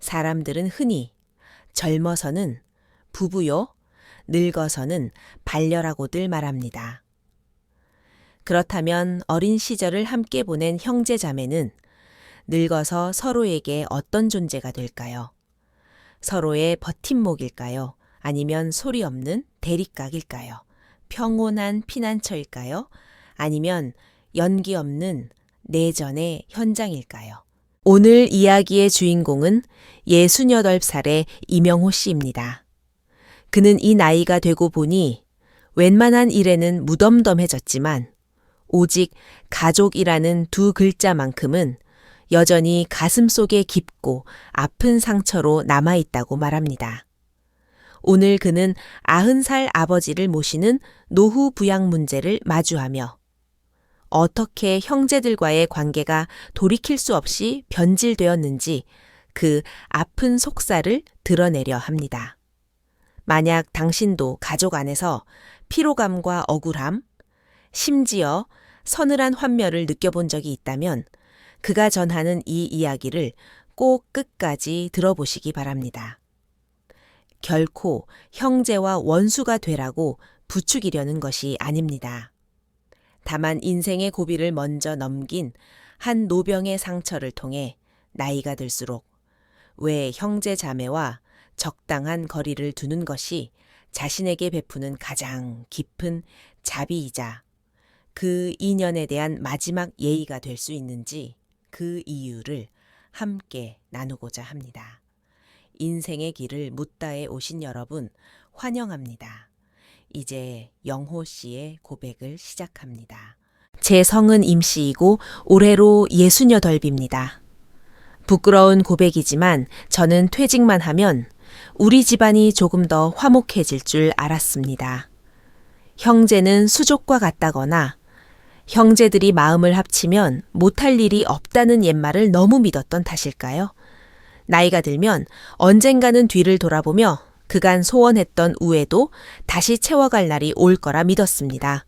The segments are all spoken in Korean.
사람들은 흔히 젊어서는 부부요, 늙어서는 반려라고들 말합니다. 그렇다면 어린 시절을 함께 보낸 형제 자매는 늙어서 서로에게 어떤 존재가 될까요? 서로의 버팀목일까요? 아니면 소리 없는 대립각일까요? 평온한 피난처일까요? 아니면 연기 없는 내전의 현장일까요? 오늘 이야기의 주인공은 68살의 이명호 씨입니다. 그는 이 나이가 되고 보니 웬만한 일에는 무덤덤해졌지만 오직 가족이라는 두 글자만큼은 여전히 가슴속에 깊고 아픈 상처로 남아있다고 말합니다. 오늘 그는 90살 아버지를 모시는 노후 부양 문제를 마주하며 어떻게 형제들과의 관계가 돌이킬 수 없이 변질되었는지 그 아픈 속살을 드러내려 합니다. 만약 당신도 가족 안에서 피로감과 억울함, 심지어 서늘한 환멸을 느껴본 적이 있다면 그가 전하는 이 이야기를 꼭 끝까지 들어보시기 바랍니다. 결코 형제와 원수가 되라고 부추기려는 것이 아닙니다. 다만 인생의 고비를 먼저 넘긴 한 노병의 상처를 통해 나이가 들수록 왜 형제 자매와 적당한 거리를 두는 것이 자신에게 베푸는 가장 깊은 자비이자 그 인연에 대한 마지막 예의가 될 수 있는지 그 이유를 함께 나누고자 합니다. 인생의 길을 묻다에 오신 여러분 환영합니다. 이제 영호 씨의 고백을 시작합니다. 제 성은 임씨이고 올해로 68입니다. 부끄러운 고백이지만 저는 퇴직만 하면 우리 집안이 조금 더 화목해질 줄 알았습니다. 형제는 수족과 같다거나 형제들이 마음을 합치면 못할 일이 없다는 옛말을 너무 믿었던 탓일까요? 나이가 들면 언젠가는 뒤를 돌아보며 그간 소원했던 우애도 다시 채워갈 날이 올 거라 믿었습니다.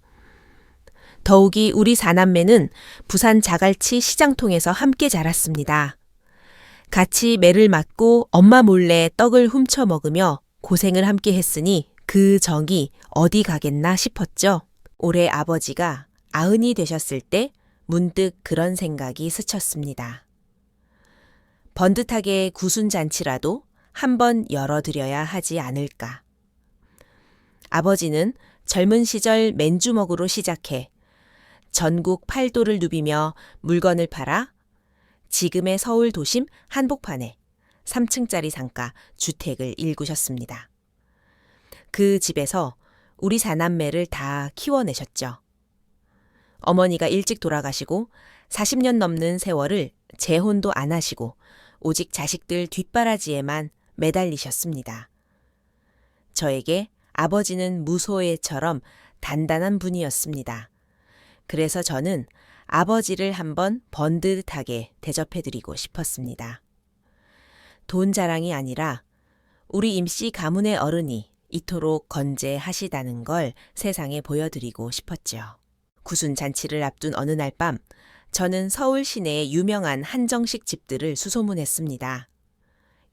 더욱이 우리 사남매는 부산 자갈치 시장통에서 함께 자랐습니다. 같이 매를 맞고 엄마 몰래 떡을 훔쳐 먹으며 고생을 함께 했으니 그 정이 어디 가겠나 싶었죠. 올해 아버지가 90이 되셨을 때 문득 그런 생각이 스쳤습니다. 번듯하게 구순잔치라도 한번 열어드려야 하지 않을까. 아버지는 젊은 시절 맨주먹으로 시작해 전국 팔도를 누비며 물건을 팔아 지금의 서울 도심 한복판에 3층짜리 상가 주택을 일구셨습니다. 그 집에서 우리 사남매를 다 키워내셨죠. 어머니가 일찍 돌아가시고 40년 넘는 세월을 재혼도 안 하시고 오직 자식들 뒷바라지에만 매달리셨습니다. 저에게 아버지는 무소애처럼 단단한 분이었습니다. 그래서 저는 아버지를 한번 번듯하게 대접해드리고 싶었습니다. 돈 자랑이 아니라 우리 임씨 가문의 어른이 이토록 건재하시다는 걸 세상에 보여드리고 싶었죠. 구순잔치를 앞둔 어느 날 밤 저는 서울 시내의 유명한 한정식 집들을 수소문했습니다.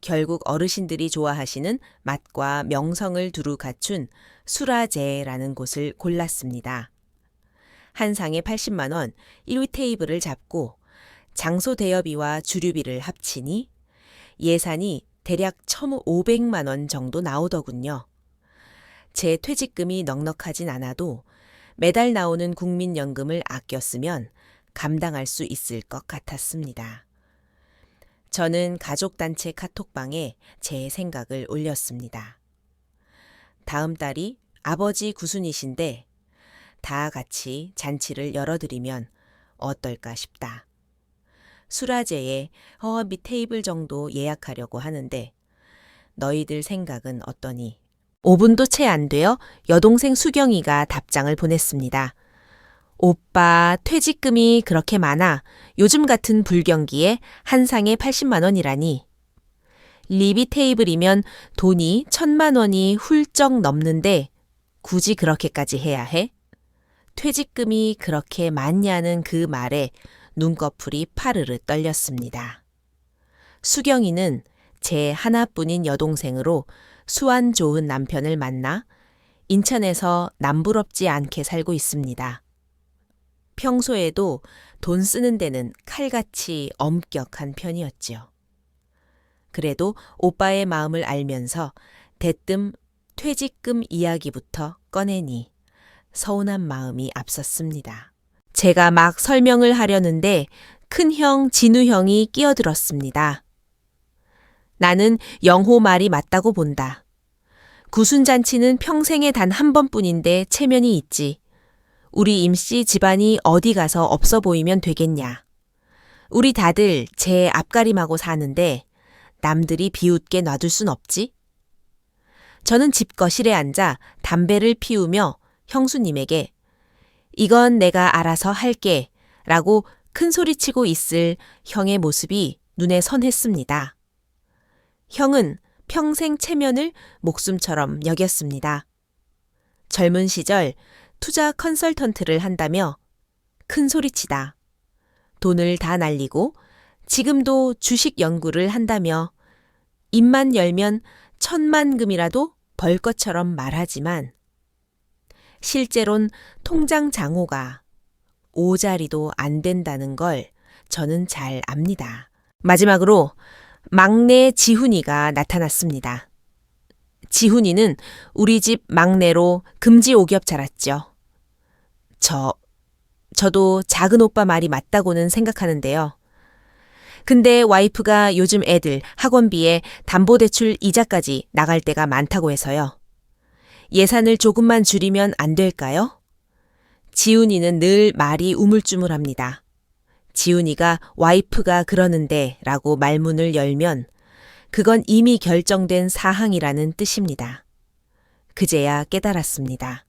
결국 어르신들이 좋아하시는 맛과 명성을 두루 갖춘 수라제라는 곳을 골랐습니다. 한 상에 80만 원, 1위 테이블을 잡고 장소 대여비와 주류비를 합치니 예산이 대략 1,500만 원 정도 나오더군요. 제 퇴직금이 넉넉하진 않아도 매달 나오는 국민연금을 아껴 쓰면 감당할 수 있을 것 같았습니다. 저는 가족단체 카톡방에 제 생각을 올렸습니다. 다음 달이 아버지 구순이신데 다 같이 잔치를 열어드리면 어떨까 싶다. 수라제에 허허미 테이블 정도 예약하려고 하는데 너희들 생각은 어떠니? 5분도 채 안 되어 여동생 수경이가 답장을 보냈습니다. 오빠 퇴직금이 그렇게 많아 요즘 같은 불경기에 한 상에 80만 원이라니. 리비 테이블이면 돈이 1,000만 원이 훌쩍 넘는데 굳이 그렇게까지 해야 해? 퇴직금이 그렇게 많냐는 그 말에 눈꺼풀이 파르르 떨렸습니다. 수경이는 제 하나뿐인 여동생으로 수완 좋은 남편을 만나 인천에서 남부럽지 않게 살고 있습니다. 평소에도 돈 쓰는 데는 칼같이 엄격한 편이었지요. 그래도 오빠의 마음을 알면서 대뜸 퇴직금 이야기부터 꺼내니 서운한 마음이 앞섰습니다. 제가 막 설명을 하려는데 큰형 진우 형이 끼어들었습니다. 나는 영호 말이 맞다고 본다. 구순잔치는 평생에 단 한 번뿐인데 체면이 있지. 우리 임씨 집안이 어디 가서 없어 보이면 되겠냐. 우리 다들 제 앞가림하고 사는데 남들이 비웃게 놔둘 순 없지. 저는 집 거실에 앉아 담배를 피우며 형수님에게 이건 내가 알아서 할게 라고 큰 소리치고 있을 형의 모습이 눈에 선했습니다. 형은 평생 체면을 목숨처럼 여겼습니다. 젊은 시절 투자 컨설턴트를 한다며 큰 소리치다. 돈을 다 날리고 지금도 주식 연구를 한다며 입만 열면 1,000만금이라도 벌 것처럼 말하지만 실제론 통장 잔고가 5자리도 안 된다는 걸 저는 잘 압니다. 마지막으로 막내 지훈이가 나타났습니다. 지훈이는 우리 집 막내로 금지오겹 자랐죠. 저도 작은 오빠 말이 맞다고는 생각하는데요. 근데 와이프가 요즘 애들 학원비에 담보대출 이자까지 나갈 때가 많다고 해서요. 예산을 조금만 줄이면 안 될까요? 지훈이는 늘 말이 우물쭈물합니다. 지훈이가 와이프가 그러는데 라고 말문을 열면 그건 이미 결정된 사항이라는 뜻입니다. 그제야 깨달았습니다.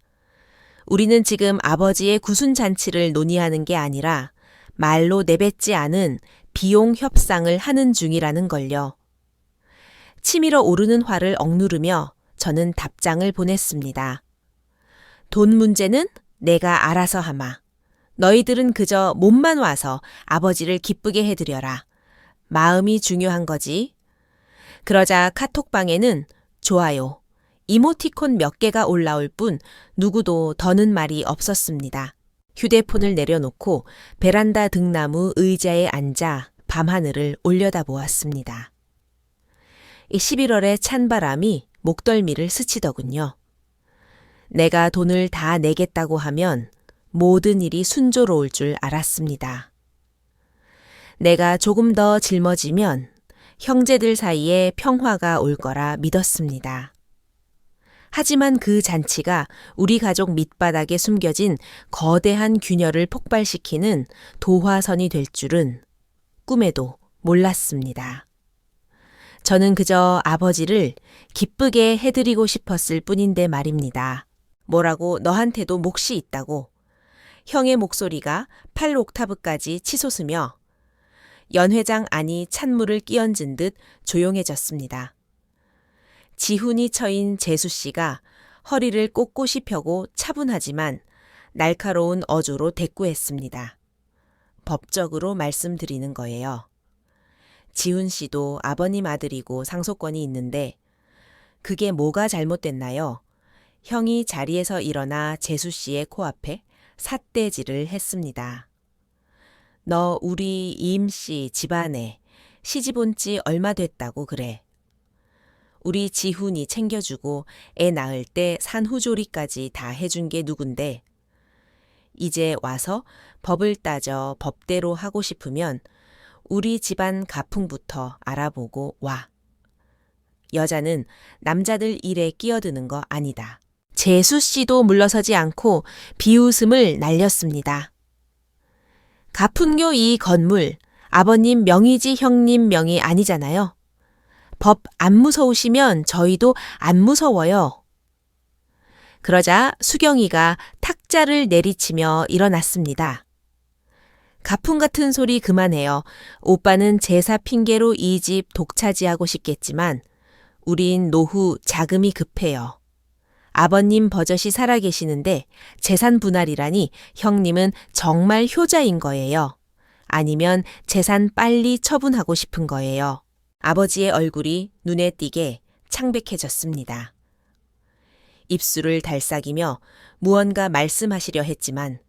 우리는 지금 아버지의 구순잔치를 논의하는 게 아니라 말로 내뱉지 않은 비용 협상을 하는 중이라는 걸요. 치밀어 오르는 화를 억누르며 저는 답장을 보냈습니다. 돈 문제는 내가 알아서 하마. 너희들은 그저 몸만 와서 아버지를 기쁘게 해드려라. 마음이 중요한 거지. 그러자 카톡방에는 좋아요, 이모티콘 몇 개가 올라올 뿐 누구도 더는 말이 없었습니다. 휴대폰을 내려놓고 베란다 등나무 의자에 앉아 밤하늘을 올려다보았습니다. 11월의 찬바람이 목덜미를 스치더군요. 내가 돈을 다 내겠다고 하면 모든 일이 순조로울 줄 알았습니다. 내가 조금 더 짊어지면 형제들 사이에 평화가 올 거라 믿었습니다. 하지만 그 잔치가 우리 가족 밑바닥에 숨겨진 거대한 균열을 폭발시키는 도화선이 될 줄은 꿈에도 몰랐습니다. 저는 그저 아버지를 기쁘게 해드리고 싶었을 뿐인데 말입니다. 뭐라고 너한테도 몫이 있다고. 형의 목소리가 8옥타브까지 치솟으며 연 회장 안이 찬물을 끼얹은 듯 조용해졌습니다. 지훈이 처인 재수 씨가 허리를 꼿꼿이 펴고 차분하지만 날카로운 어조로 대꾸했습니다. 법적으로 말씀드리는 거예요. 지훈 씨도 아버님 아들이고 상속권이 있는데 그게 뭐가 잘못됐나요? 형이 자리에서 일어나 재수 씨의 코앞에 삿대질을 했습니다. 너 우리 이임 씨 집안에 시집 온 지 얼마 됐다고 그래. 우리 지훈이 챙겨주고 애 낳을 때 산후조리까지 다 해준 게 누군데 이제 와서 법을 따져 법대로 하고 싶으면 우리 집안 가풍부터 알아보고 와. 여자는 남자들 일에 끼어드는 거 아니다. 재수 씨도 물러서지 않고 비웃음을 날렸습니다. 가풍요 이 건물, 아버님 명의지 형님 명의 아니잖아요. 법 안 무서우시면 저희도 안 무서워요. 그러자 수경이가 탁자를 내리치며 일어났습니다. 가풍 같은 소리 그만해요. 오빠는 제사 핑계로 이 집 독차지하고 싶겠지만 우린 노후 자금이 급해요. 아버님 버젓이 살아계시는데 재산 분할이라니 형님은 정말 효자인 거예요. 아니면 재산 빨리 처분하고 싶은 거예요. 아버지의 얼굴이 눈에 띄게 창백해졌습니다. 입술을 달싹이며 무언가 말씀하시려 했지만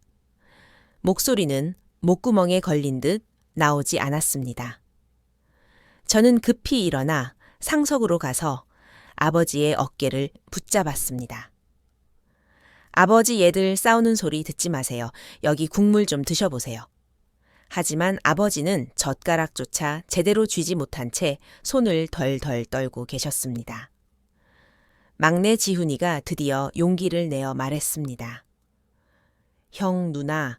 목소리는 목구멍에 걸린 듯 나오지 않았습니다. 저는 급히 일어나 상석으로 가서 아버지의 어깨를 붙잡았습니다. 아버지 얘들 싸우는 소리 듣지 마세요. 여기 국물 좀 드셔보세요. 하지만 아버지는 젓가락조차 제대로 쥐지 못한 채 손을 덜덜 떨고 계셨습니다. 막내 지훈이가 드디어 용기를 내어 말했습니다. 형, 누나,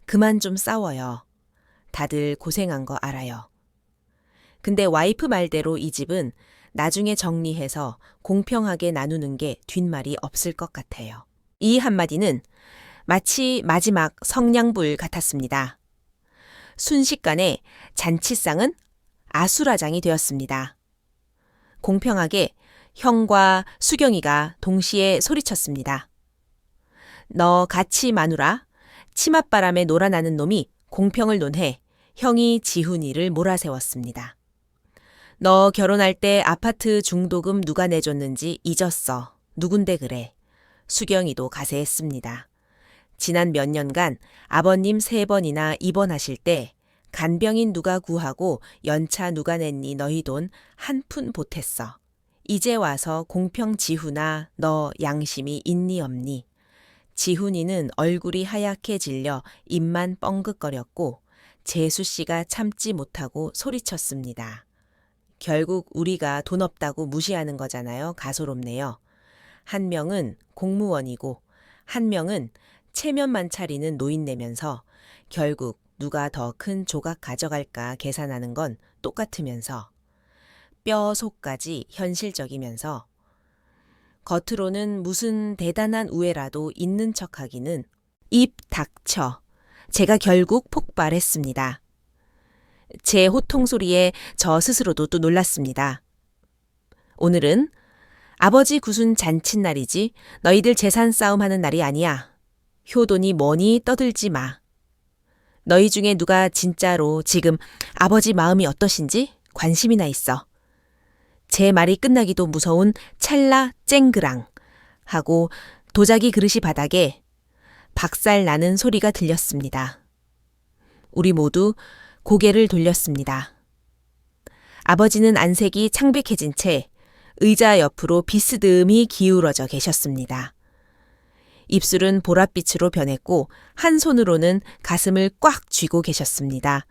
그만 좀 싸워요. 다들 고생한 거 알아요. 근데 와이프 말대로 이 집은 나중에 정리해서 공평하게 나누는 게 뒷말이 없을 것 같아요. 이 한마디는 마치 마지막 성냥불 같았습니다. 순식간에 잔치상은 아수라장이 되었습니다. 공평하게 형과 수경이가 동시에 소리쳤습니다. 너 같이 마누라, 치맛바람에 놀아나는 놈이 공평을 논해 형이 지훈이를 몰아세웠습니다. 너 결혼할 때 아파트 중도금 누가 내줬는지 잊었어. 누군데 그래. 수경이도 가세했습니다. 지난 몇 년간 아버님 3번이나 입원하실 때 간병인 누가 구하고 연차 누가 냈니 너희 돈 한 푼 보탰어. 이제 와서 공평 지훈아 너 양심이 있니 없니. 지훈이는 얼굴이 하얗게 질려 입만 뻥긋거렸고 재수 씨가 참지 못하고 소리쳤습니다. 결국 우리가 돈 없다고 무시하는 거잖아요. 가소롭네요. 한 명은 공무원이고 한 명은 체면만 차리는 노인네면서 결국 누가 더 큰 조각 가져갈까 계산하는 건 똑같으면서 뼈 속까지 현실적이면서 겉으로는 무슨 대단한 우애라도 있는 척하기는 입 닥쳐. 제가 결국 폭발했습니다. 제 호통 소리에 저 스스로도 또 놀랐습니다. 오늘은 아버지 구순 잔칫날이지 너희들 재산 싸움하는 날이 아니야. 효돈이 뭐니 떠들지 마. 너희 중에 누가 진짜로 지금 아버지 마음이 어떠신지 관심이나 있어. 제 말이 끝나기도 무서운 찰나 쨍그랑 하고 도자기 그릇이 바닥에 박살 나는 소리가 들렸습니다. 우리 모두 고개를 돌렸습니다. 아버지는 안색이 창백해진 채 의자 옆으로 비스듬히 기울어져 계셨습니다. 입술은 보랏빛으로 변했고 한 손으로는 가슴을 꽉 쥐고 계셨습니다.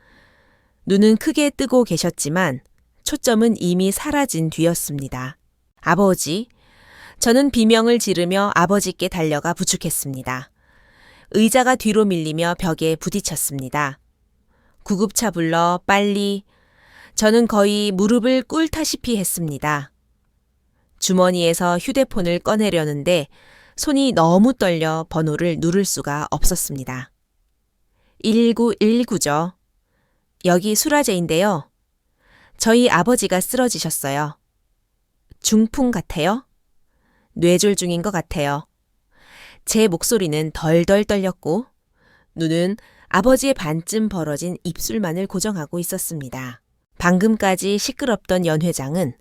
눈은 크게 뜨고 계셨지만 초점은 이미 사라진 뒤였습니다. 아버지, 저는 비명을 지르며 아버지께 달려가 부축했습니다. 의자가 뒤로 밀리며 벽에 부딪혔습니다. 구급차 불러 빨리. 저는 거의 무릎을 꿇다시피 했습니다. 주머니에서 휴대폰을 꺼내려는데 손이 너무 떨려 번호를 누를 수가 없었습니다. 1919죠. 여기 수라제인데요. 저희 아버지가 쓰러지셨어요. 중풍 같아요? 뇌졸 중인 것 같아요. 제 목소리는 덜덜 떨렸고 눈은 아버지의 반쯤 벌어진 입술만을 고정하고 있었습니다. 방금까지 시끄럽던 연회장은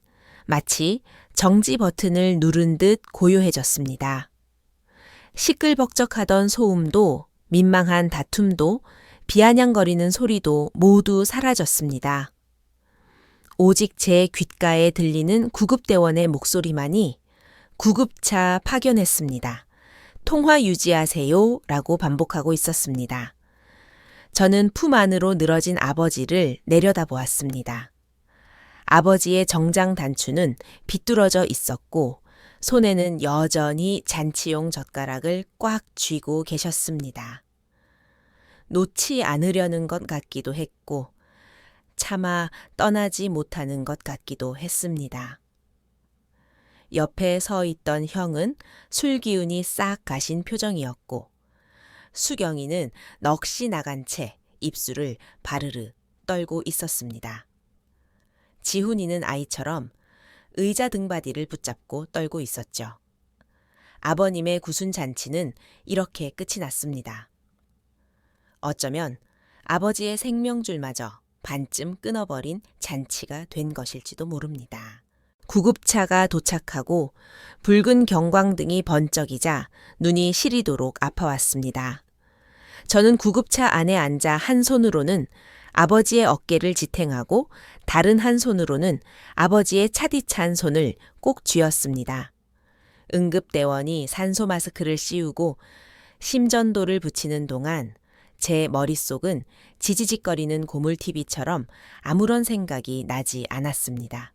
마치 정지 버튼을 누른 듯 고요해졌습니다. 시끌벅적하던 소음도 민망한 다툼도 비아냥거리는 소리도 모두 사라졌습니다. 오직 제 귓가에 들리는 구급대원의 목소리만이 구급차 파견했습니다. 통화 유지하세요 라고 반복하고 있었습니다. 저는 품 안으로 늘어진 아버지를 내려다보았습니다. 아버지의 정장 단추는 비뚤어져 있었고 손에는 여전히 잔치용 젓가락을 꽉 쥐고 계셨습니다. 놓지 않으려는 것 같기도 했고 차마 떠나지 못하는 것 같기도 했습니다. 옆에 서 있던 형은 술 기운이 싹 가신 표정이었고 수경이는 넋이 나간 채 입술을 바르르 떨고 있었습니다. 지훈이는 아이처럼 의자 등받이를 붙잡고 떨고 있었죠. 아버님의 구순 잔치는 이렇게 끝이 났습니다. 어쩌면 아버지의 생명줄마저 반쯤 끊어버린 잔치가 된 것일지도 모릅니다. 구급차가 도착하고 붉은 경광등이 번쩍이자 눈이 시리도록 아파왔습니다. 저는 구급차 안에 앉아 한 손으로는 아버지의 어깨를 지탱하고 다른 한 손으로는 아버지의 차디찬 손을 꼭 쥐었습니다. 응급대원이 산소 마스크를 씌우고 심전도를 붙이는 동안 제 머릿속은 지지직거리는 고물TV처럼 아무런 생각이 나지 않았습니다.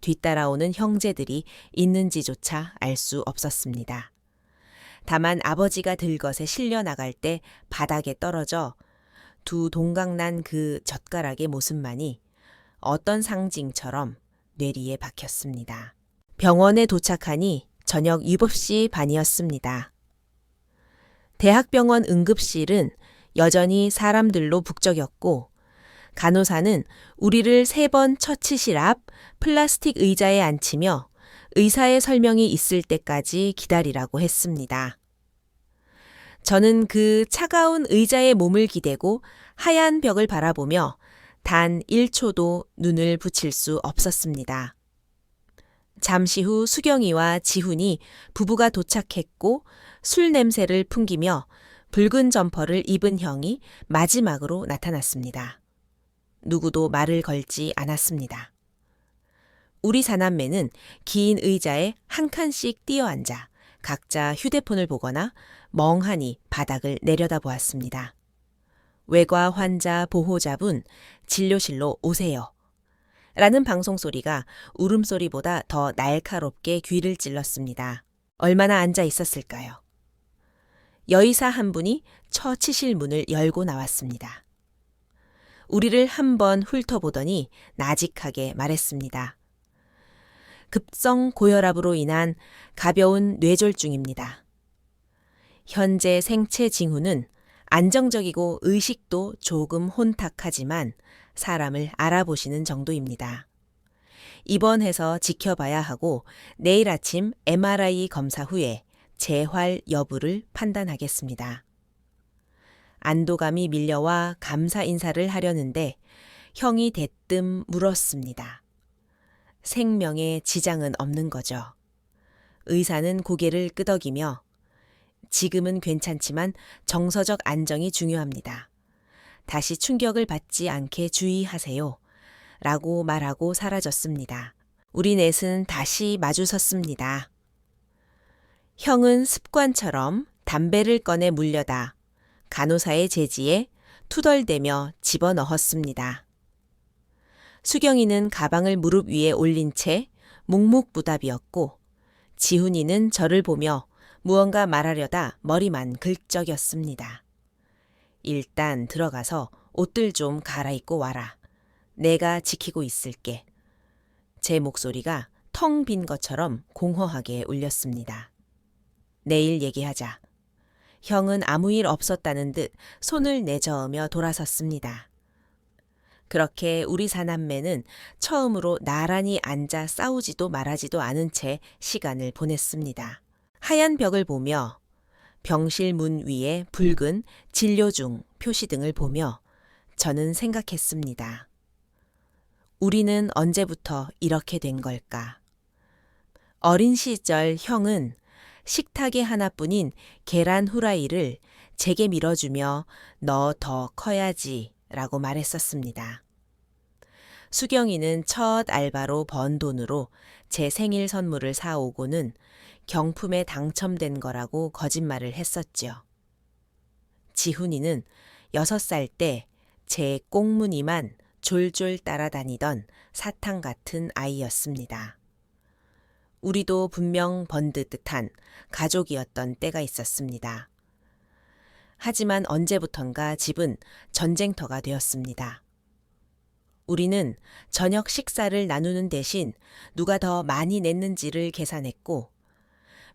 뒤따라오는 형제들이 있는지조차 알 수 없었습니다. 다만 아버지가 들것에 실려 나갈 때 바닥에 떨어져 두 동강난 그 젓가락의 모습만이 어떤 상징처럼 뇌리에 박혔습니다. 병원에 도착하니 저녁 7시 반이었습니다. 대학병원 응급실은 여전히 사람들로 북적였고 간호사는 우리를 3번 처치실 앞 플라스틱 의자에 앉히며 의사의 설명이 있을 때까지 기다리라고 했습니다. 저는 그 차가운 의자에 몸을 기대고 하얀 벽을 바라보며 단 1초도 눈을 붙일 수 없었습니다. 잠시 후 수경이와 지훈이 부부가 도착했고 술 냄새를 풍기며 붉은 점퍼를 입은 형이 마지막으로 나타났습니다. 누구도 말을 걸지 않았습니다. 우리 사남매는 긴 의자에 한 칸씩 뛰어앉아 각자 휴대폰을 보거나 멍하니 바닥을 내려다보았습니다. 외과 환자 보호자분, 진료실로 오세요. 라는 방송소리가 울음소리보다 더 날카롭게 귀를 찔렀습니다. 얼마나 앉아 있었을까요? 여의사 한 분이 처치실 문을 열고 나왔습니다. 우리를 한번 훑어보더니 나직하게 말했습니다. 급성 고혈압으로 인한 가벼운 뇌졸중입니다. 현재 생체 징후는 안정적이고 의식도 조금 혼탁하지만 사람을 알아보시는 정도입니다. 입원해서 지켜봐야 하고 내일 아침 MRI 검사 후에 재활 여부를 판단하겠습니다. 안도감이 밀려와 감사 인사를 하려는데 형이 대뜸 물었습니다. 생명에 지장은 없는 거죠. 의사는 고개를 끄덕이며 지금은 괜찮지만 정서적 안정이 중요합니다. 다시 충격을 받지 않게 주의하세요. 라고 말하고 사라졌습니다. 우리 넷은 다시 마주섰습니다. 형은 습관처럼 담배를 꺼내 물려다 간호사의 제지에 투덜대며 집어넣었습니다. 수경이는 가방을 무릎 위에 올린 채 묵묵부답이었고 지훈이는 저를 보며 무언가 말하려다 머리만 긁적였습니다. 일단 들어가서 옷들 좀 갈아입고 와라. 내가 지키고 있을게. 제 목소리가 텅 빈 것처럼 공허하게 울렸습니다. 내일 얘기하자. 형은 아무 일 없었다는 듯 손을 내저으며 돌아섰습니다. 그렇게 우리 사남매는 처음으로 나란히 앉아 싸우지도 말하지도 않은 채 시간을 보냈습니다. 하얀 벽을 보며 병실 문 위에 붉은 진료 중 표시 등을 보며 저는 생각했습니다. 우리는 언제부터 이렇게 된 걸까? 어린 시절 형은 식탁에 하나뿐인 계란 후라이를 제게 밀어주며 너 더 커야지 라고 말했었습니다. 수경이는 첫 알바로 번 돈으로 제 생일 선물을 사오고는 경품에 당첨된 거라고 거짓말을 했었죠. 지훈이는 6살 때 제 꽁무니만 졸졸 따라다니던 사탕 같은 아이였습니다. 우리도 분명 번듯한 가족이었던 때가 있었습니다. 하지만 언제부턴가 집은 전쟁터가 되었습니다. 우리는 저녁 식사를 나누는 대신 누가 더 많이 냈는지를 계산했고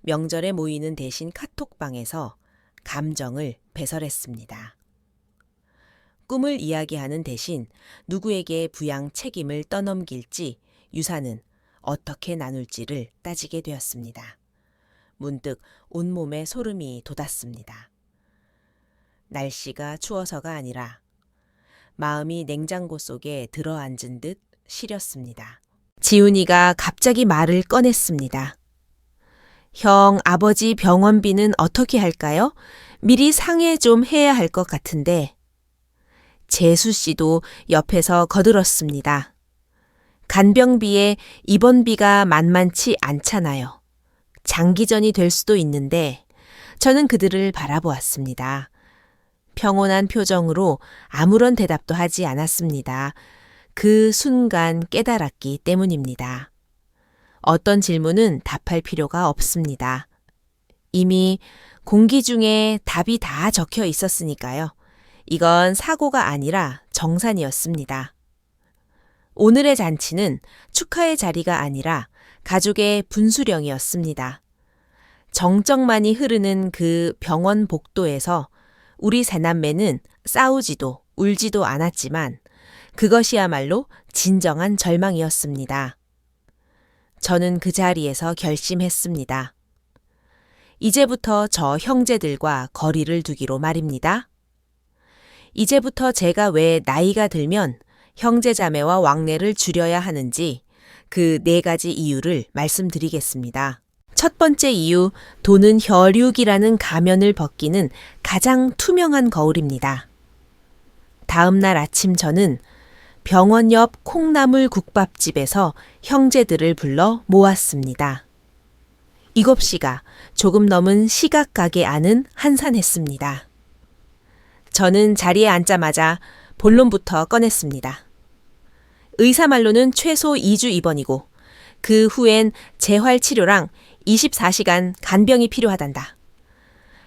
명절에 모이는 대신 카톡방에서 감정을 배설했습니다. 꿈을 이야기하는 대신 누구에게 부양 책임을 떠넘길지 유산은 어떻게 나눌지를 따지게 되었습니다. 문득 온몸에 소름이 돋았습니다. 날씨가 추워서가 아니라 마음이 냉장고 속에 들어앉은 듯 시렸습니다. 지훈이가 갑자기 말을 꺼냈습니다. 형, 아버지 병원비는 어떻게 할까요? 미리 상의 좀 해야 할 것 같은데. 재수 씨도 옆에서 거들었습니다. 간병비에 입원비가 만만치 않잖아요. 장기전이 될 수도 있는데 저는 그들을 바라보았습니다. 평온한 표정으로 아무런 대답도 하지 않았습니다. 그 순간 깨달았기 때문입니다. 어떤 질문은 답할 필요가 없습니다. 이미 공기 중에 답이 다 적혀 있었으니까요. 이건 사고가 아니라 정산이었습니다. 오늘의 잔치는 축하의 자리가 아니라 가족의 분수령이었습니다. 정적만이 흐르는 그 병원 복도에서 우리 새남매는 싸우지도 울지도 않았지만 그것이야말로 진정한 절망이었습니다. 저는 그 자리에서 결심했습니다. 이제부터 저 형제들과 거리를 두기로 말입니다. 이제부터 제가 왜 나이가 들면 형제자매와 왕래를 줄여야 하는지 그 4가지 이유를 말씀드리겠습니다. 첫 번째 이유, 돈은 혈육이라는 가면을 벗기는 가장 투명한 거울입니다. 다음 날 아침 저는 병원 옆 콩나물 국밥집에서 형제들을 불러 모았습니다. 7시가 조금 넘은 시각각에 아는 한산했습니다. 저는 자리에 앉자마자 본론부터 꺼냈습니다. 의사 말로는 최소 2주 입원이고 그 후엔 재활치료랑 24시간 간병이 필요하단다.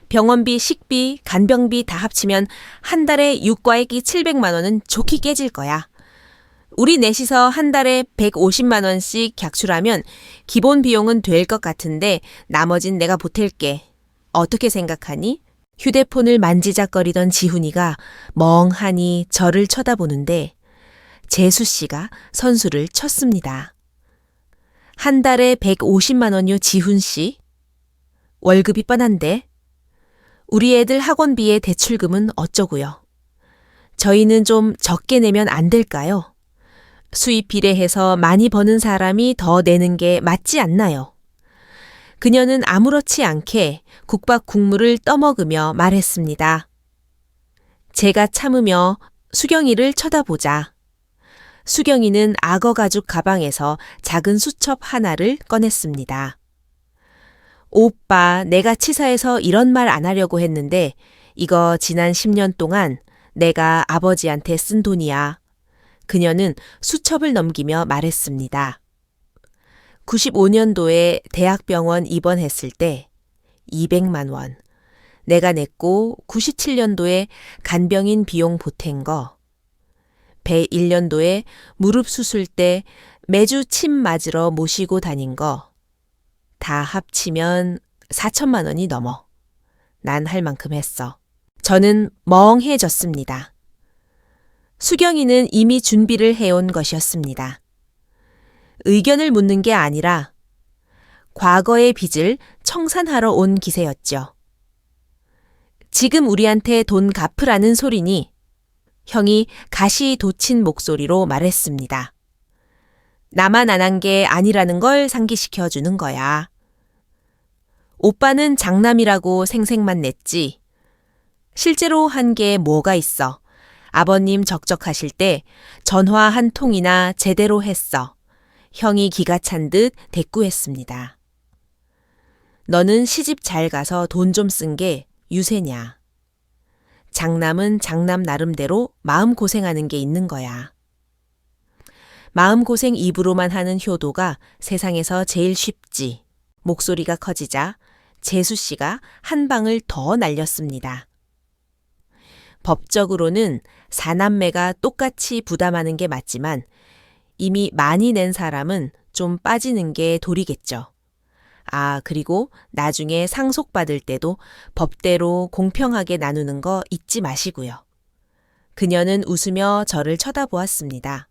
병원비, 식비, 간병비 다 합치면 한 달에 육과액이 700만 원은 좋게 깨질 거야. 우리 넷이서 한 달에 150만 원씩 객출하면 기본 비용은 될 것 같은데 나머진 내가 보탤게. 어떻게 생각하니? 휴대폰을 만지작거리던 지훈이가 멍하니 저를 쳐다보는데 재수 씨가 선수를 쳤습니다. 한 달에 150만 원요, 지훈 씨? 월급이 뻔한데. 우리 애들 학원비에 대출금은 어쩌고요? 저희는 좀 적게 내면 안 될까요? 수입 비례해서 많이 버는 사람이 더 내는 게 맞지 않나요? 그녀는 아무렇지 않게 국밥 국물을 떠먹으며 말했습니다. 제가 참으며 수경이를 쳐다보자. 수경이는 악어 가죽 가방에서 작은 수첩 하나를 꺼냈습니다. 오빠, 내가 치사해서 이런 말 안 하려고 했는데 이거 지난 10년 동안 내가 아버지한테 쓴 돈이야. 그녀는 수첩을 넘기며 말했습니다. 95년도에 대학병원 입원했을 때 200만 원. 내가 냈고 97년도에 간병인 비용 보탠 거. 배 1년도에 무릎 수술 때 매주 침 맞으러 모시고 다닌 거. 다 합치면 4천만 원이 넘어. 난 할 만큼 했어. 저는 멍해졌습니다. 수경이는 이미 준비를 해온 것이었습니다. 의견을 묻는 게 아니라 과거의 빚을 청산하러 온 기세였죠. 지금 우리한테 돈 갚으라는 소리니 형이 가시 돋친 목소리로 말했습니다. 나만 안 한 게 아니라는 걸 상기시켜 주는 거야. 오빠는 장남이라고 생색만 냈지. 실제로 한 게 뭐가 있어. 아버님 적적하실 때 전화 한 통이나 제대로 했어. 형이 기가 찬 듯 대꾸했습니다. 너는 시집 잘 가서 돈 좀 쓴 게 유세냐. 장남은 장남 나름대로 마음고생하는 게 있는 거야. 마음고생 입으로만 하는 효도가 세상에서 제일 쉽지. 목소리가 커지자 재수 씨가 한 방을 더 날렸습니다. 법적으로는 사남매가 똑같이 부담하는 게 맞지만 이미 많이 낸 사람은 좀 빠지는 게 도리겠죠. 아, 그리고 나중에 상속받을 때도 법대로 공평하게 나누는 거 잊지 마시고요. 그녀는 웃으며 저를 쳐다보았습니다.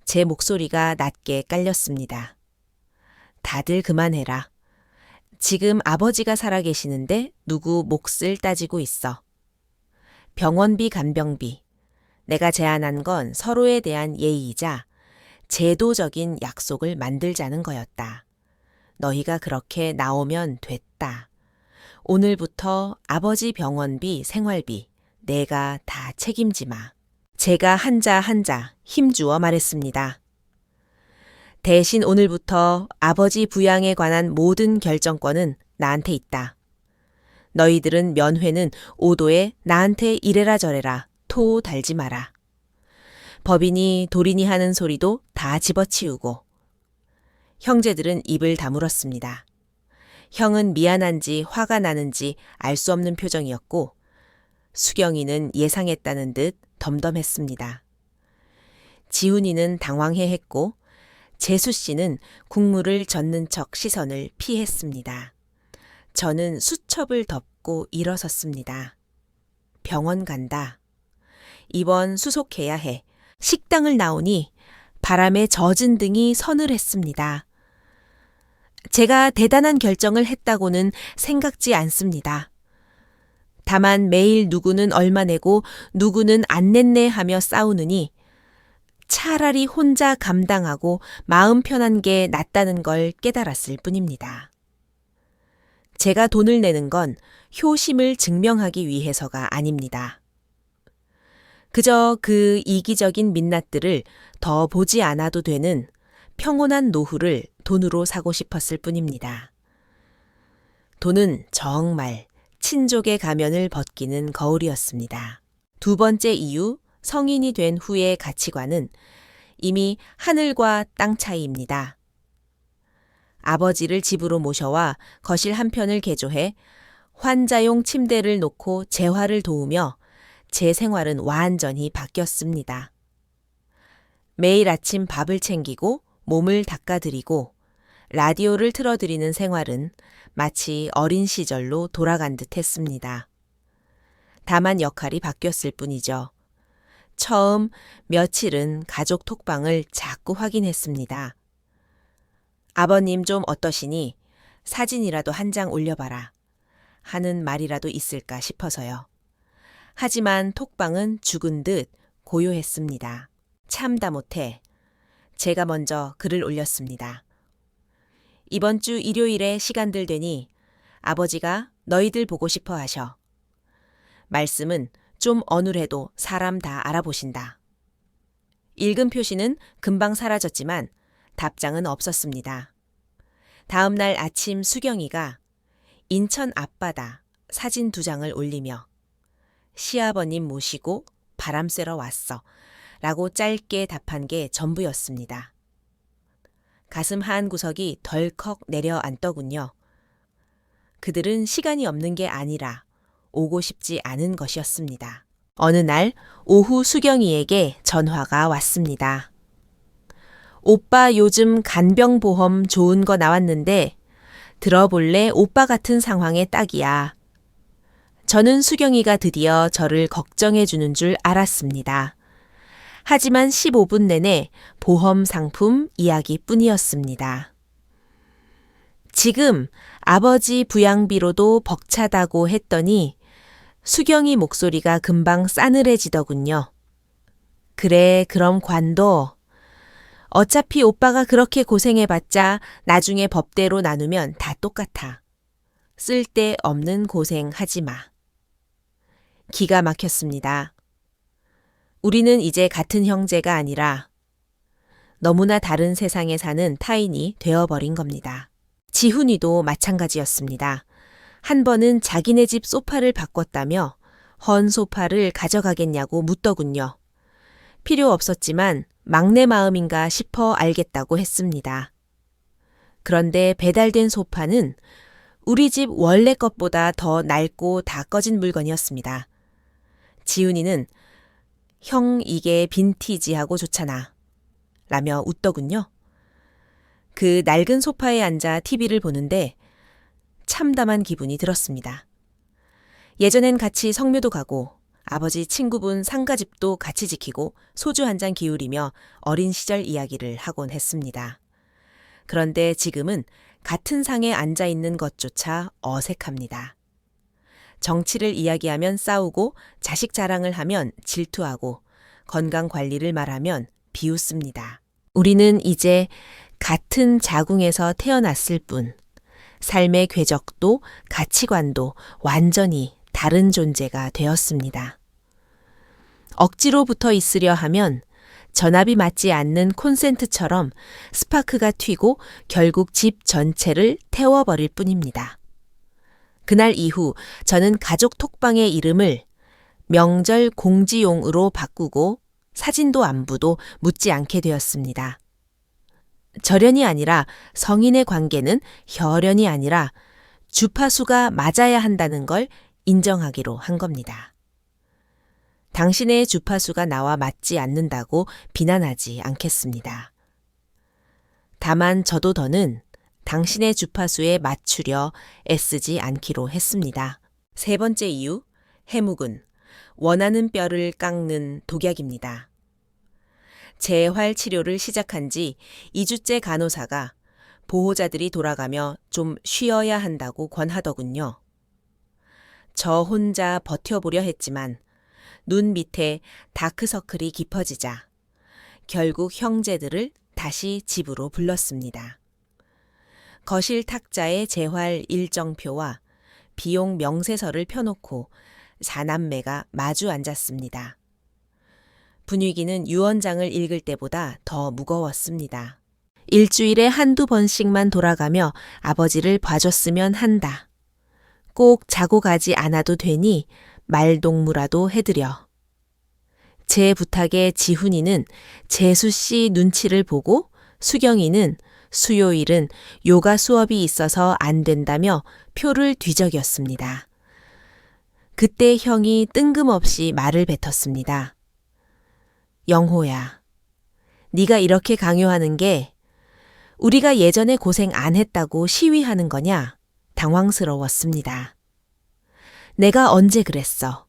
제 목소리가 낮게 깔렸습니다. 다들 그만해라. 지금 아버지가 살아계시는데 누구 몫을 따지고 있어. 병원비, 간병비. 내가 제안한 건 서로에 대한 예의이자 제도적인 약속을 만들자는 거였다. 너희가 그렇게 나오면 됐다. 오늘부터 아버지 병원비, 생활비 내가 다 책임지마. 제가 한자 한자 힘주어 말했습니다. 대신 오늘부터 아버지 부양에 관한 모든 결정권은 나한테 있다. 너희들은 면회는 오도에 나한테 이래라 저래라 토 달지 마라. 법인이 도린이 하는 소리도 다 집어치우고. 형제들은 입을 다물었습니다. 형은 미안한지 화가 나는지 알 수 없는 표정이었고 수경이는 예상했다는 듯 덤덤했습니다. 지훈이는 당황해했고 재수 씨는 국물을 젓는 척 시선을 피했습니다. 저는 수첩을 덮고 일어섰습니다. 병원 간다. 이번 수속해야 해. 식당을 나오니 바람에 젖은 등이 서늘했습니다. 제가 대단한 결정을 했다고는 생각지 않습니다. 다만 매일 누구는 얼마 내고 누구는 안 냈네 하며 싸우느니 차라리 혼자 감당하고 마음 편한 게 낫다는 걸 깨달았을 뿐입니다. 제가 돈을 내는 건 효심을 증명하기 위해서가 아닙니다. 그저 그 이기적인 민낯들을 더 보지 않아도 되는 평온한 노후를 돈으로 사고 싶었을 뿐입니다. 돈은 정말 친족의 가면을 벗기는 거울이었습니다. 두 번째 이유, 성인이 된 후의 가치관은 이미 하늘과 땅 차이입니다. 아버지를 집으로 모셔와 거실 한편을 개조해 환자용 침대를 놓고 재활을 도우며 제 생활은 완전히 바뀌었습니다. 매일 아침 밥을 챙기고 몸을 닦아드리고 라디오를 틀어드리는 생활은 마치 어린 시절로 돌아간 듯 했습니다. 다만 역할이 바뀌었을 뿐이죠. 처음 며칠은 가족 톡방을 자꾸 확인했습니다. 아버님 좀 어떠시니? 사진이라도 한 장 올려봐라. 하는 말이라도 있을까 싶어서요. 하지만 톡방은 죽은 듯 고요했습니다. 참다 못해 제가 먼저 글을 올렸습니다. 이번 주 일요일에 시간들 되니 아버지가 너희들 보고 싶어 하셔. 말씀은 좀 어눌해도 사람 다 알아보신다. 읽은 표시는 금방 사라졌지만 답장은 없었습니다. 다음 날 아침 수경이가 인천 앞바다 사진 2장을 올리며 시아버님 모시고 바람 쐬러 왔어 라고 짧게 답한 게 전부였습니다. 가슴 한 구석이 덜컥 내려앉더군요. 그들은 시간이 없는 게 아니라 오고 싶지 않은 것이었습니다. 어느 날 오후 수경이에게 전화가 왔습니다. 오빠 요즘 간병보험 좋은 거 나왔는데 들어볼래? 오빠 같은 상황에 딱이야. 저는 수경이가 드디어 저를 걱정해 주는 줄 알았습니다. 하지만 15분 내내 보험 상품 이야기뿐이었습니다. 지금 아버지 부양비로도 벅차다고 했더니 수경이 목소리가 금방 싸늘해지더군요. 그래, 그럼 관둬. 어차피 오빠가 그렇게 고생해봤자 나중에 법대로 나누면 다 똑같아. 쓸데없는 고생하지 마. 기가 막혔습니다. 우리는 이제 같은 형제가 아니라 너무나 다른 세상에 사는 타인이 되어버린 겁니다. 지훈이도 마찬가지였습니다. 한 번은 자기네 집 소파를 바꿨다며 헌 소파를 가져가겠냐고 묻더군요. 필요 없었지만 막내 마음인가 싶어 알겠다고 했습니다. 그런데 배달된 소파는 우리 집 원래 것보다 더 낡고 다 꺼진 물건이었습니다. 지훈이는 형 이게 빈티지하고 좋잖아 라며 웃더군요. 그 낡은 소파에 앉아 TV를 보는데 참담한 기분이 들었습니다. 예전엔 같이 성묘도 가고 아버지 친구분 상가집도 같이 지키고 소주 한 잔 기울이며 어린 시절 이야기를 하곤 했습니다. 그런데 지금은 같은 상에 앉아 있는 것조차 어색합니다. 정치를 이야기하면 싸우고 자식 자랑을 하면 질투하고 건강 관리를 말하면 비웃습니다. 우리는 이제 같은 자궁에서 태어났을 뿐, 삶의 궤적도 가치관도 완전히 다른 존재가 되었습니다. 억지로 붙어 있으려 하면 전압이 맞지 않는 콘센트처럼 스파크가 튀고 결국 집 전체를 태워버릴 뿐입니다. 그날 이후 저는 가족 톡방의 이름을 명절 공지용으로 바꾸고 사진도 안부도 묻지 않게 되었습니다. 절연이 아니라 성인의 관계는 혈연이 아니라 주파수가 맞아야 한다는 걸 인정하기로 한 겁니다. 당신의 주파수가 나와 맞지 않는다고 비난하지 않겠습니다. 다만 저도 더는 당신의 주파수에 맞추려 애쓰지 않기로 했습니다. 세 번째 이유, 해묵은 원하는 뼈를 깎는 독약입니다. 재활 치료를 시작한 지 2주째 간호사가 보호자들이 돌아가며 좀 쉬어야 한다고 권하더군요. 저 혼자 버텨보려 했지만 눈 밑에 다크서클이 깊어지자 결국 형제들을 다시 집으로 불렀습니다. 거실 탁자에 재활 일정표와 비용 명세서를 펴놓고 사남매가 마주 앉았습니다. 분위기는 유언장을 읽을 때보다 더 무거웠습니다. 일주일에 한두 번씩만 돌아가며 아버지를 봐줬으면 한다. 꼭 자고 가지 않아도 되니 말동무라도 해드려. 제 부탁에 지훈이는 재수 씨 눈치를 보고 수경이는 수요일은 요가 수업이 있어서 안 된다며 표를 뒤적였습니다. 그때 형이 뜬금없이 말을 뱉었습니다. 영호야, 네가 이렇게 강요하는 게 우리가 예전에 고생 안 했다고 시위하는 거냐? 당황스러웠습니다. 내가 언제 그랬어?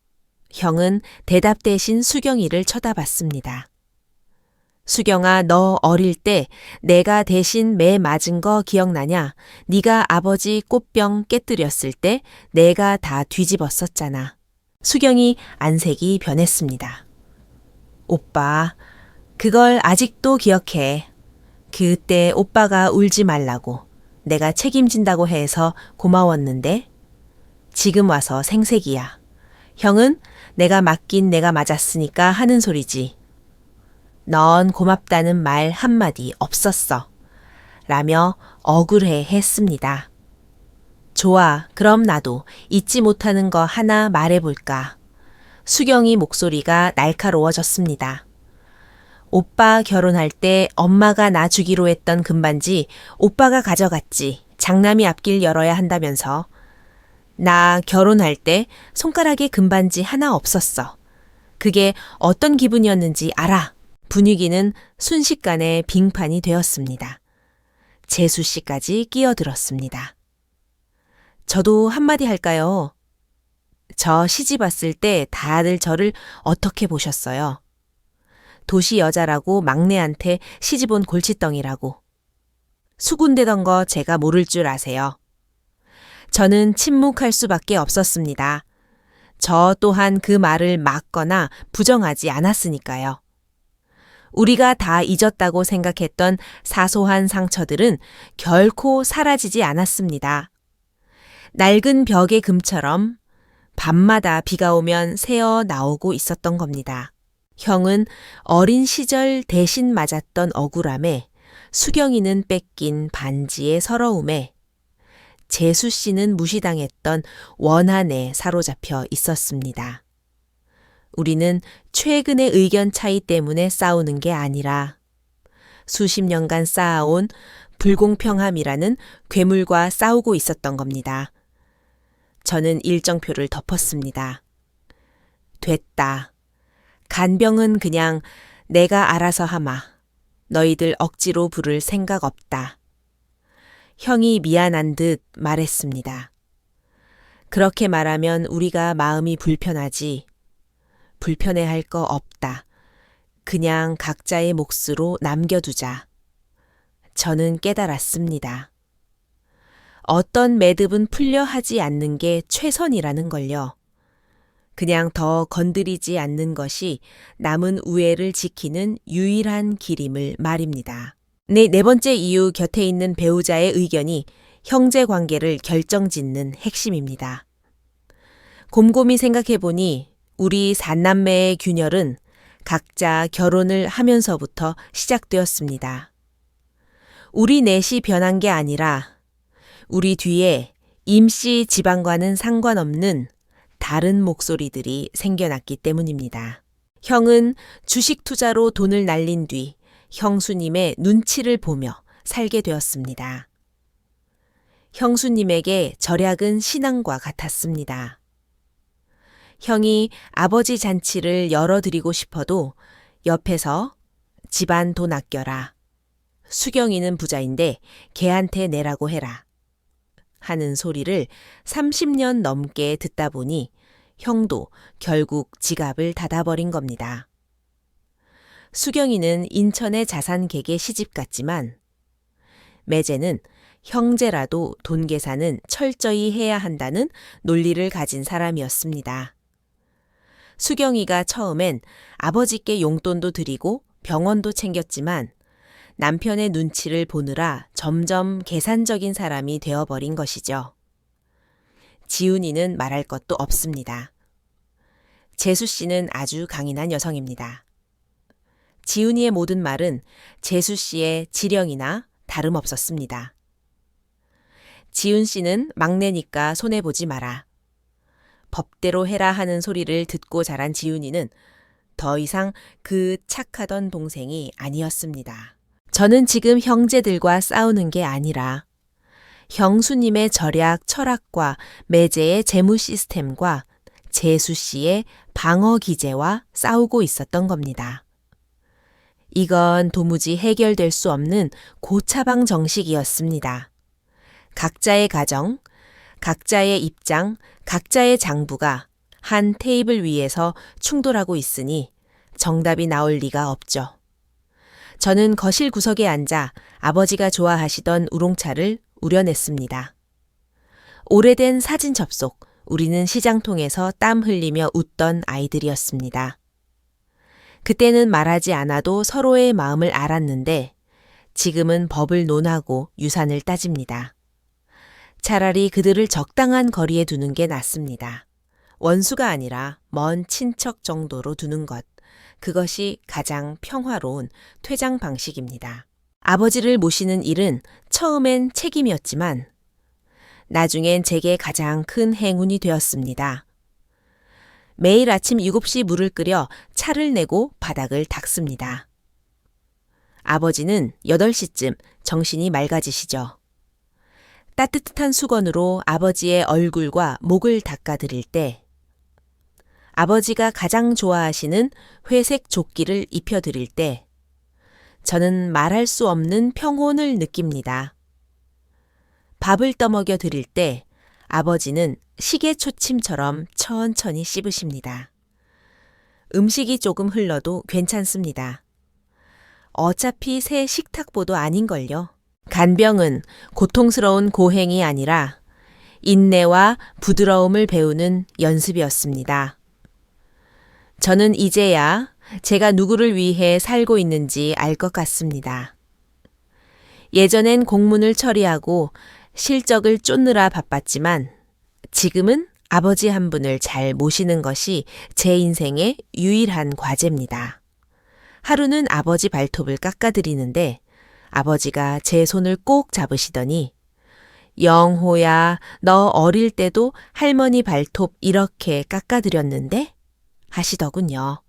형은 대답 대신 수경이를 쳐다봤습니다. 수경아, 너 어릴 때 내가 대신 매 맞은 거 기억나냐? 네가 아버지 꽃병 깨뜨렸을 때 내가 다 뒤집었었잖아. 수경이 안색이 변했습니다. 오빠, 그걸 아직도 기억해. 그때 오빠가 울지 말라고 내가 책임진다고 해서 고마웠는데 지금 와서 생색이야. 형은 내가 맞긴 내가 맞았으니까 하는 소리지. 넌 고맙다는 말 한마디 없었어. 라며 억울해 했습니다. 좋아, 그럼 나도 잊지 못하는 거 하나 말해볼까. 수경이 목소리가 날카로워졌습니다. 오빠 결혼할 때 엄마가 나 주기로 했던 금반지 오빠가 가져갔지. 장남이 앞길 열어야 한다면서. 나 결혼할 때 손가락에 금반지 하나 없었어. 그게 어떤 기분이었는지 알아. 분위기는 순식간에 빙판이 되었습니다. 재수 씨까지 끼어들었습니다. 저도 한마디 할까요? 저 시집 왔을 때 다들 저를 어떻게 보셨어요? 도시 여자라고 막내한테 시집 온 골칫덩이라고. 수군대던 거 제가 모를 줄 아세요. 저는 침묵할 수밖에 없었습니다. 저 또한 그 말을 막거나 부정하지 않았으니까요. 우리가 다 잊었다고 생각했던 사소한 상처들은 결코 사라지지 않았습니다. 낡은 벽의 금처럼 밤마다 비가 오면 새어 나오고 있었던 겁니다. 형은 어린 시절 대신 맞았던 억울함에, 수경이는 뺏긴 반지의 서러움에, 재수 씨는 무시당했던 원한에 사로잡혀 있었습니다. 우리는 최근의 의견 차이 때문에 싸우는 게 아니라 수십 년간 쌓아온 불공평함이라는 괴물과 싸우고 있었던 겁니다. 저는 일정표를 덮었습니다. 됐다. 간병은 그냥 내가 알아서 하마. 너희들 억지로 부를 생각 없다. 형이 미안한 듯 말했습니다. 그렇게 말하면 우리가 마음이 불편하지. 불편해할 거 없다. 그냥 각자의 몫으로 남겨두자. 저는 깨달았습니다. 어떤 매듭은 풀려 하지 않는 게 최선이라는 걸요. 그냥 더 건드리지 않는 것이 남은 우애를 지키는 유일한 길임을 말입니다. 네 번째 이유 곁에 있는 배우자의 의견이 형제 관계를 결정짓는 핵심입니다. 곰곰이 생각해보니 우리 4남매의 균열은 각자 결혼을 하면서부터 시작되었습니다. 우리 넷이 변한 게 아니라 우리 뒤에 임씨 집안과는 상관없는 다른 목소리들이 생겨났기 때문입니다. 형은 주식 투자로 돈을 날린 뒤 형수님의 눈치를 보며 살게 되었습니다. 형수님에게 절약은 신앙과 같았습니다. 형이 아버지 잔치를 열어드리고 싶어도 옆에서 집안 돈 아껴라. 수경이는 부자인데 걔한테 내라고 해라. 하는 소리를 30년 넘게 듣다 보니 형도 결국 지갑을 닫아버린 겁니다. 수경이는 인천의 자산객에 시집갔지만 매제는 형제라도 돈 계산은 철저히 해야 한다는 논리를 가진 사람이었습니다. 수경이가 처음엔 아버지께 용돈도 드리고 병원도 챙겼지만 남편의 눈치를 보느라 점점 계산적인 사람이 되어버린 것이죠. 지훈이는 말할 것도 없습니다. 재수 씨는 아주 강인한 여성입니다. 지훈이의 모든 말은 재수 씨의 지령이나 다름없었습니다. 지훈 씨는 막내니까 손해보지 마라. 법대로 해라 하는 소리를 듣고 자란 지훈이는 더 이상 그 착하던 동생이 아니었습니다. 저는 지금 형제들과 싸우는 게 아니라 형수님의 절약 철학과 매제의 재무 시스템과 재수 씨의 방어 기제와 싸우고 있었던 겁니다. 이건 도무지 해결될 수 없는 고차방 정식이었습니다. 각자의 가정, 각자의 입장, 각자의 장부가 한 테이블 위에서 충돌하고 있으니 정답이 나올 리가 없죠. 저는 거실 구석에 앉아 아버지가 좋아하시던 우롱차를 우려냈습니다. 오래된 사진 접속, 우리는 시장통에서 땀 흘리며 웃던 아이들이었습니다. 그때는 말하지 않아도 서로의 마음을 알았는데 지금은 법을 논하고 유산을 따집니다. 차라리 그들을 적당한 거리에 두는 게 낫습니다. 원수가 아니라 먼 친척 정도로 두는 것. 그것이 가장 평화로운 퇴장 방식입니다. 아버지를 모시는 일은 처음엔 책임이었지만 나중엔 제게 가장 큰 행운이 되었습니다. 매일 아침 7시 물을 끓여 차를 내고 바닥을 닦습니다. 아버지는 8시쯤 정신이 맑아지시죠. 따뜻한 수건으로 아버지의 얼굴과 목을 닦아드릴 때 아버지가 가장 좋아하시는 회색 조끼를 입혀드릴 때 저는 말할 수 없는 평온을 느낍니다. 밥을 떠먹여 드릴 때 아버지는 시계 초침처럼 천천히 씹으십니다. 음식이 조금 흘러도 괜찮습니다. 어차피 새 식탁보도 아닌걸요. 간병은 고통스러운 고행이 아니라 인내와 부드러움을 배우는 연습이었습니다. 저는 이제야 제가 누구를 위해 살고 있는지 알 것 같습니다. 예전엔 공문을 처리하고 실적을 쫓느라 바빴지만 지금은 아버지 한 분을 잘 모시는 것이 제 인생의 유일한 과제입니다. 하루는 아버지 발톱을 깎아드리는데 아버지가 제 손을 꼭 잡으시더니 영호야, 너 어릴 때도 할머니 발톱 이렇게 깎아드렸는데? 하시더군요.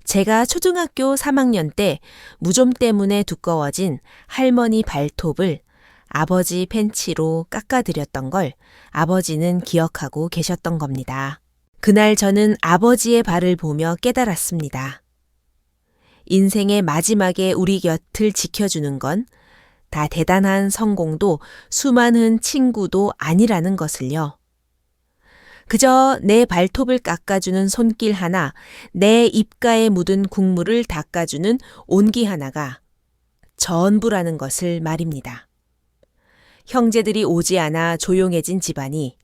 제가 초등학교 3학년 때 무좀 때문에 두꺼워진 할머니 발톱을 아버지 팬치로 깎아드렸던 걸 아버지는 기억하고 계셨던 겁니다. 그날 저는 아버지의 발을 보며 깨달았습니다. 인생의 마지막에 우리 곁을 지켜주는 건 다 대단한 성공도 수많은 친구도 아니라는 것을요. 그저 내 발톱을 깎아주는 손길 하나, 내 입가에 묻은 국물을 닦아주는 온기 하나가 전부라는 것을 말입니다. 형제들이 오지 않아 조용해진 집안이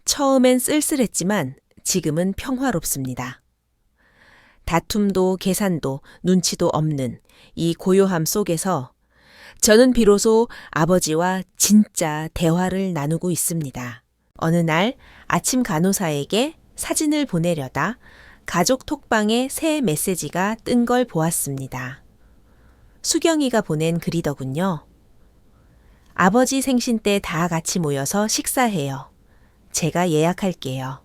처음엔 쓸쓸했지만 지금은 평화롭습니다. 다툼도 계산도 눈치도 없는 이 고요함 속에서 저는 비로소 아버지와 진짜 대화를 나누고 있습니다. 어느 날 아침 간호사에게 사진을 보내려다 가족 톡방에 새 메시지가 뜬 걸 보았습니다. 수경이가 보낸 글이더군요. 아버지 생신 때 다 같이 모여서 식사해요. 제가 예약할게요.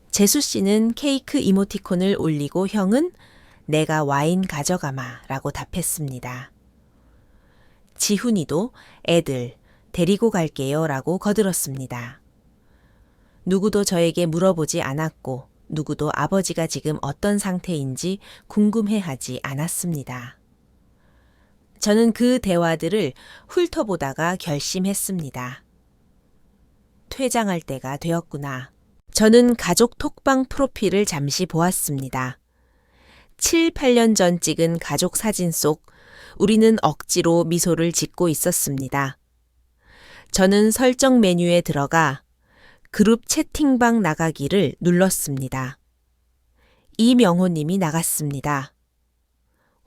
재수 씨는 케이크 이모티콘을 올리고 형은 내가 와인 가져가마 라고 답했습니다. 지훈이도 애들 데리고 갈게요 라고 거들었습니다. 누구도 저에게 물어보지 않았고 누구도 아버지가 지금 어떤 상태인지 궁금해하지 않았습니다. 저는 그 대화들을 훑어보다가 결심했습니다. 퇴장할 때가 되었구나. 저는 가족 톡방 프로필을 잠시 보았습니다. 7, 8년 전 찍은 가족 사진 속 우리는 억지로 미소를 짓고 있었습니다. 저는 설정 메뉴에 들어가 그룹 채팅방 나가기를 눌렀습니다. 이명호님이 나갔습니다.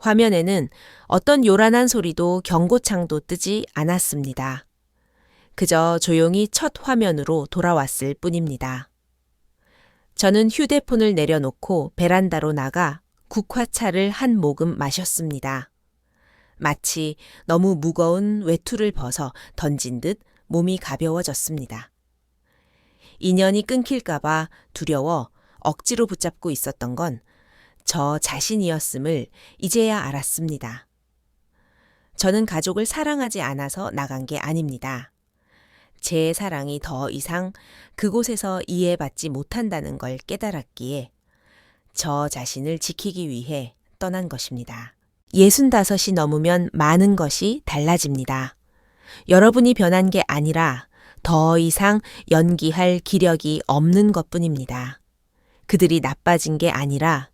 화면에는 어떤 요란한 소리도 경고창도 뜨지 않았습니다. 그저 조용히 첫 화면으로 돌아왔을 뿐입니다. 저는 휴대폰을 내려놓고 베란다로 나가 국화차를 한 모금 마셨습니다. 마치 너무 무거운 외투를 벗어 던진 듯 몸이 가벼워졌습니다. 인연이 끊길까봐 두려워 억지로 붙잡고 있었던 건 저 자신이었음을 이제야 알았습니다. 저는 가족을 사랑하지 않아서 나간 게 아닙니다. 제 사랑이 더 이상 그곳에서 이해받지 못한다는 걸 깨달았기에 저 자신을 지키기 위해 떠난 것입니다. 65이 넘으면 많은 것이 달라집니다. 여러분이 변한 게 아니라 더 이상 연기할 기력이 없는 것뿐입니다. 그들이 나빠진 게 아니라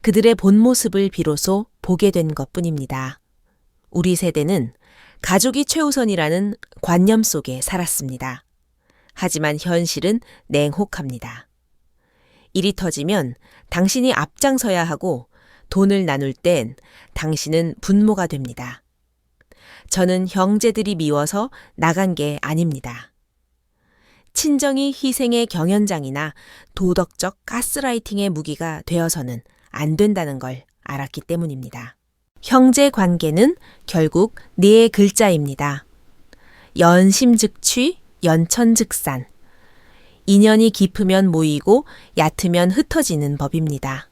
그들의 본 모습을 비로소 보게 된 것뿐입니다. 우리 세대는 가족이 최우선이라는 관념 속에 살았습니다. 하지만 현실은 냉혹합니다. 일이 터지면 당신이 앞장서야 하고 돈을 나눌 땐 당신은 분모가 됩니다. 저는 형제들이 미워서 나간 게 아닙니다. 친정이 희생의 경연장이나 도덕적 가스라이팅의 무기가 되어서는 안 된다는 걸 알았기 때문입니다. 형제 관계는 결국 네 글자입니다. 연심즉취, 연천즉산. 인연이 깊으면 모이고 얕으면 흩어지는 법입니다.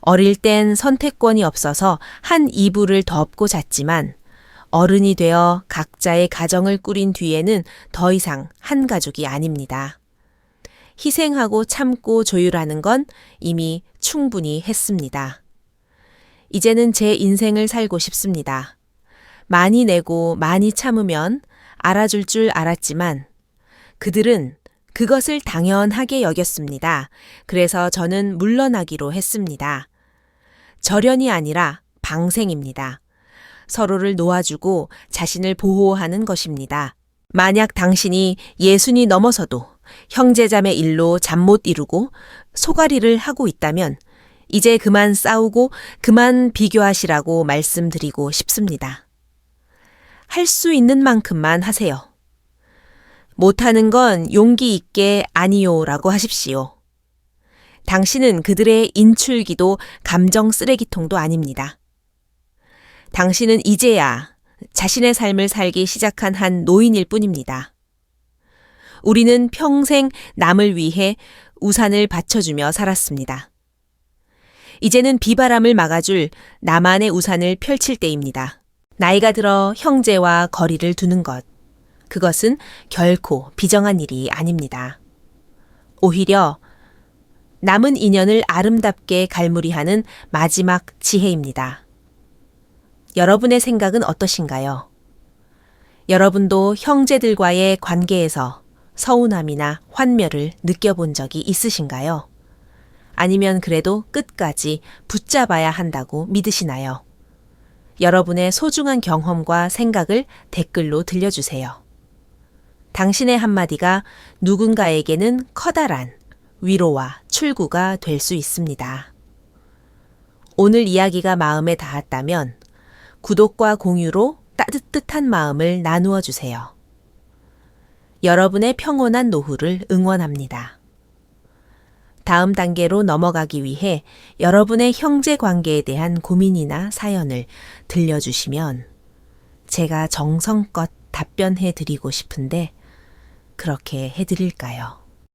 어릴 땐 선택권이 없어서 한 이불을 덮고 잤지만 어른이 되어 각자의 가정을 꾸린 뒤에는 더 이상 한 가족이 아닙니다. 희생하고 참고 조율하는 건 이미 충분히 했습니다. 이제는 제 인생을 살고 싶습니다. 많이 내고 많이 참으면 알아줄 줄 알았지만 그들은 그것을 당연하게 여겼습니다. 그래서 저는 물러나기로 했습니다. 절연이 아니라 방생입니다. 서로를 놓아주고 자신을 보호하는 것입니다. 만약 당신이 60이 넘어서도 형제자매 일로 잠 못 이루고 소가리를 하고 있다면 이제 그만 싸우고 그만 비교하시라고 말씀드리고 싶습니다. 할 수 있는 만큼만 하세요. 못하는 건 용기 있게 아니요라고 하십시오. 당신은 그들의 인출기도 감정 쓰레기통도 아닙니다. 당신은 이제야 자신의 삶을 살기 시작한 한 노인일 뿐입니다. 우리는 평생 남을 위해 우산을 받쳐주며 살았습니다. 이제는 비바람을 막아줄 나만의 우산을 펼칠 때입니다. 나이가 들어 형제와 거리를 두는 것, 그것은 결코 비정한 일이 아닙니다. 오히려 남은 인연을 아름답게 갈무리하는 마지막 지혜입니다. 여러분의 생각은 어떠신가요? 여러분도 형제들과의 관계에서 서운함이나 환멸을 느껴본 적이 있으신가요? 아니면 그래도 끝까지 붙잡아야 한다고 믿으시나요? 여러분의 소중한 경험과 생각을 댓글로 들려주세요. 당신의 한마디가 누군가에게는 커다란 위로와 출구가 될 수 있습니다. 오늘 이야기가 마음에 닿았다면 구독과 공유로 따뜻한 마음을 나누어 주세요. 여러분의 평온한 노후를 응원합니다. 다음 단계로 넘어가기 위해 여러분의 형제 관계에 대한 고민이나 사연을 들려주시면 제가 정성껏 답변해 드리고 싶은데 그렇게 해 드릴까요?